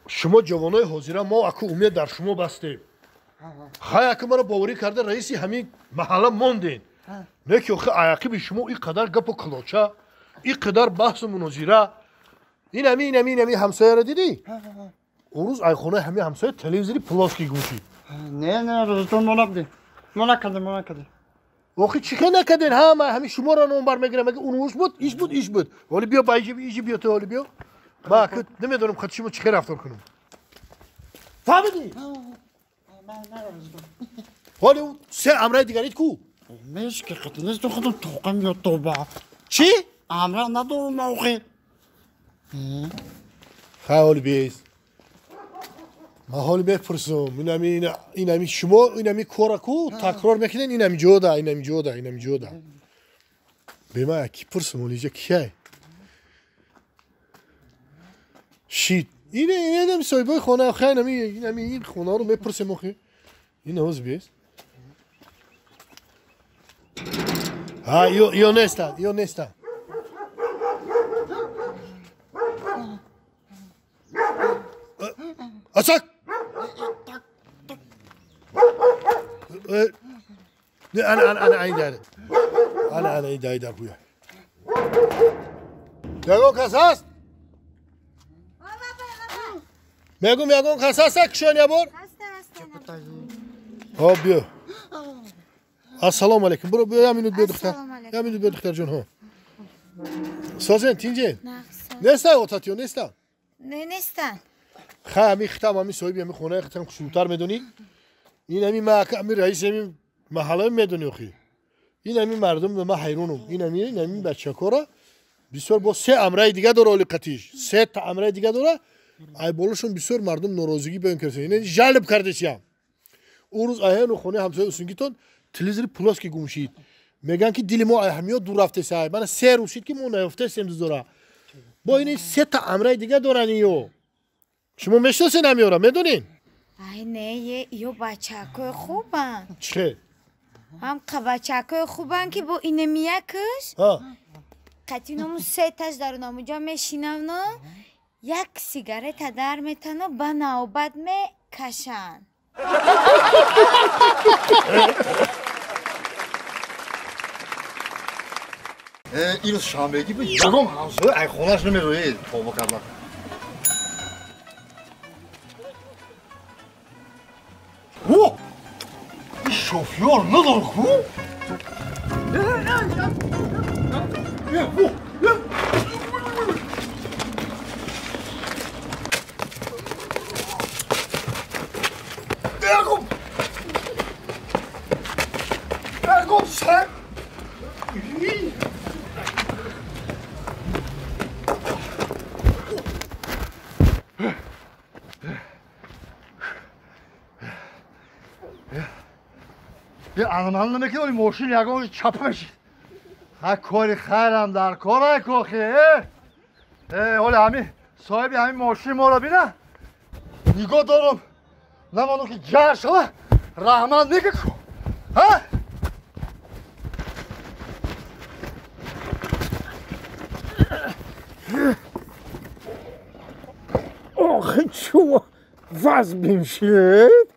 شما جوانای حاضر ما اكو امید در شما بستیم خای اكو مرا باوری کرده رئیسی همین محله موندین نکی آخه عاقب شما این قدر گپ و کلاچه این قدر بحث و مناظره این همی همسایه را دیدی اون روز ایخونه همین همسایه تلویزیونی پلاسکی گوشید نه روزتون مولا کرده آخه چی که نکردین همین شما را نمبر میگیره مگه اون روز بود ایش بود ولی بیا با ایجی بیا تو ولی بیا ما که نمیدونم خود شما چی رفتار کنم فهمیدی ولی اون سه امرای دیگریت کو میشه که خودت تو خودم توقم یا توبه چی امرا ندارم موقع حالی بیس ما حالی بپرسم اینمی شما اینمی کارکو تکرار میکنین اینمی جودا به ما کی پرسم ولیجا کیه شیت اینم صاحبای خانه خیلی اینمی این خانه رو میپرسم آخه این هوز بیس ها یو نستا Açak! أنا إيدار بويا. میگم کس هست؟ میگم کس هست کشان یا بار؟ ها بیا. السلام علیکم. برو بیا منو بیا دختر. یا منو بیا دختر جون ها. سازن تینجه. نستا اوتاتیو نستا. نه نستن. خواهی ختم همی صاحبی همی خونه ختم کشوتر میدونی؟ این همی محکم همی رئیس همی محله میدونی آخی. این همی مردم به ما حیرونم. این همی بچه کارا بسیار با سه امرای دیگه داره ولی قطعیش. سه تا امرای دیگه داره. ای بالشون بسیار مردم ناراضگی بیان کرده. این جلب کرده چیم. اون روز آهن خونه همسایه اسونگیتون تلویزیون پلاس که گمشید. میگن که دل ما اهمیت دور رفته سعی. من سه روز شد که ما نیافته سیم داره. با این سه تا امرای دیگه دارن ایو. شما میشناسین همیارا میدونین؟ ای نه یه بچه‌کای خوبن. چه؟ هم بچه‌کای خوبن که با این میکش. قطعی نمو سه تاش در ناموجا میشینن و یک سیگارت در میتن و به نوبت میکشن. اینو شنبگی بود یکم همسایه ای خونش نمیروید توبه کردن او شوفیار ندار خو Ergun sen یه انمال نمیکنی ولی ماشین یکم چپ میشی ها کاری خیرم در کار کوخی ولی همین صاحبی همین ماشین ما رو بینه نگاه دارم نمانو که جر شده رحمت میگه کو ها آخه شما وز بمشید